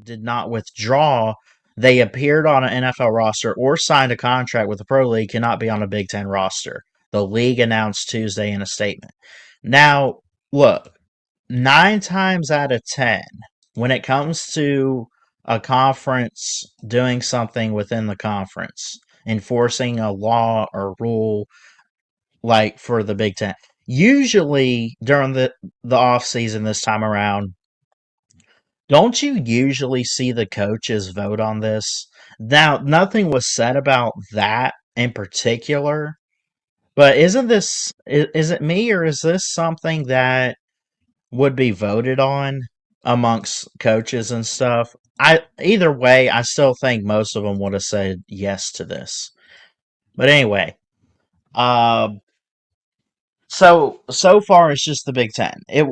Did not withdraw, they appeared on an NFL roster or signed a contract with the Pro League cannot be on a Big Ten roster. The league announced Tuesday in a statement. Now, look, 9 times out of 10, when it comes to a conference doing something within the conference, enforcing a law or rule like for the Big Ten, usually during the off season this time around, don't you usually see the coaches vote on this? Now, nothing was said about that in particular, but isn't this is it me or is this something that would be voted on amongst coaches and stuff? I either way, I still think most of them would have said yes to this. But anyway, um, so far it's just the Big Ten. It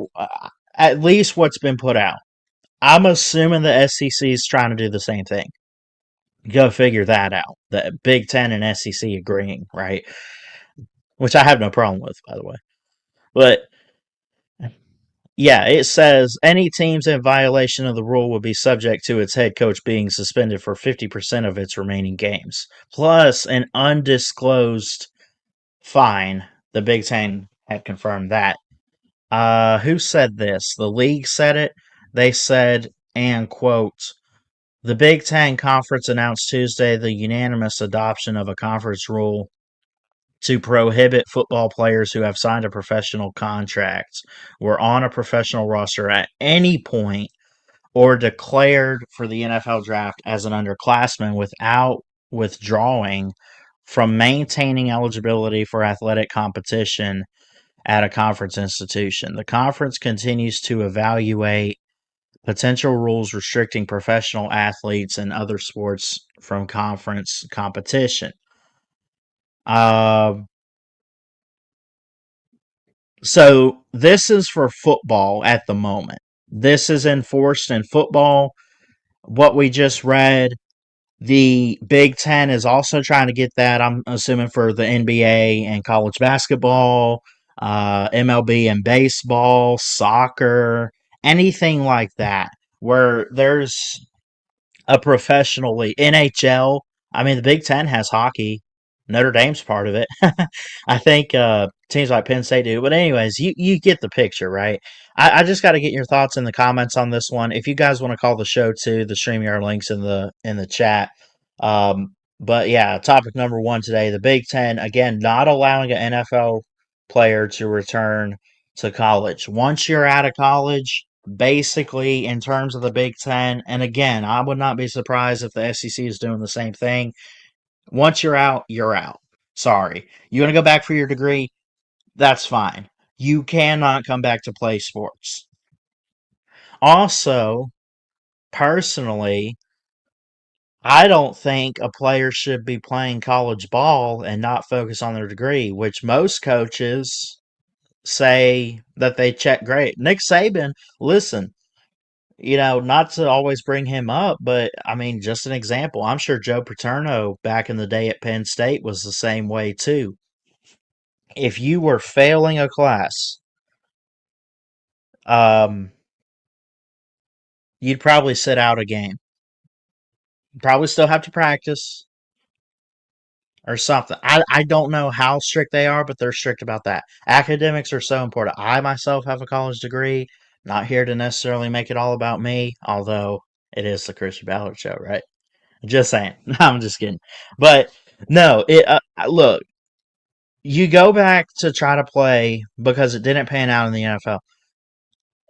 at least what's been put out. I'm assuming the SEC is trying to do the same thing. Go figure that out. The Big Ten and SEC agreeing, right? Which I have no problem with, by the way. But yeah, it says any teams in violation of the rule will be subject to its head coach being suspended for 50% of its remaining games, plus an undisclosed fine. The Big Ten had confirmed that. Who said this? The league said it. They said, and quote, the Big Ten Conference announced Tuesday the unanimous adoption of a conference rule to prohibit football players who have signed a professional contract, were on a professional roster at any point, or declared for the NFL draft as an underclassman without withdrawing from maintaining eligibility for athletic competition at a conference institution. The conference continues to evaluate potential rules restricting professional athletes and other sports from conference competition. Uh, so this is for football at the moment. This is enforced in football. What we just read, the Big Ten is also trying to get that, I'm assuming, for the NBA and college basketball, MLB and baseball, soccer, anything like that, where there's a professional league. NHL. I mean, the Big Ten has hockey. Notre Dame's part of it. I think teams like Penn State do. But anyways, you get the picture, right? I just got to get your thoughts in the comments on this one. If you guys want to call the show too, the StreamYard links in the chat. But yeah, topic number one today: the Big Ten again not allowing an NFL player to return to college. Once you're out of college, basically in terms of the Big Ten, and again, I would not be surprised if the SEC is doing the same thing. Once you're out, you're out. Sorry. You want to go back for your degree? That's fine. You cannot come back to play sports. Also, personally, I don't think a player should be playing college ball and not focus on their degree, which most coaches say that they check grade. Nick Saban, listen, not to always bring him up, but I mean, just an example. I'm sure Joe Paterno back in the day at Penn State was the same way too. If you were failing a class, um, you'd probably sit out a game. Probably still have to practice or something. I don't know how strict they are, but they're strict about that. Academics are so important. I myself have a college degree. Not here to necessarily make it all about me, although it is the Christian Ballard show, right? Just saying. No, I'm just kidding. But no, look, you go back to try to play because it didn't pan out in the NFL.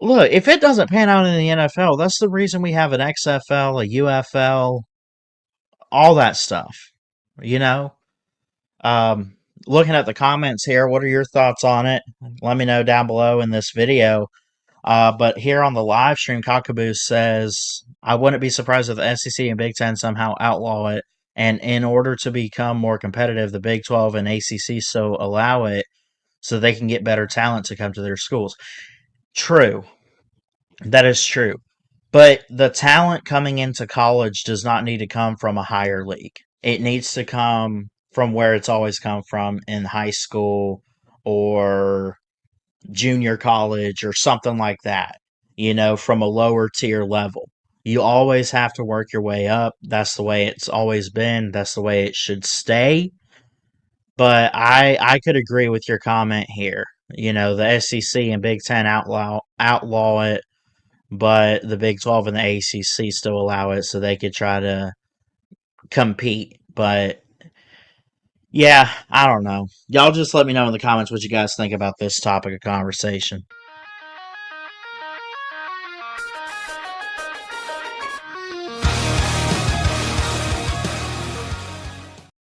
Look, if it doesn't pan out in the NFL, that's the reason we have an XFL, a UFL, all that stuff. You know? Um, Looking at the comments here, what are your thoughts on it? Let me know down below in this video. But here on the live stream, Cockaboo says, I wouldn't be surprised if the SEC and Big Ten somehow outlaw it. And in order to become more competitive, the Big 12 and ACC so allow it so they can get better talent to come to their schools. True. That is true. But the talent coming into college does not need to come from a higher league. It needs to come from where it's always come from in high school or junior college or something like that, from a lower tier level. You always have to work your way up. That's the way it's always been. That's the way it should stay. But I could agree with your comment here. The SEC and Big Ten outlaw it, but the Big 12 and the ACC still allow it so they could try to compete. But yeah, I don't know. Y'all just let me know in the comments what you guys think about this topic of conversation.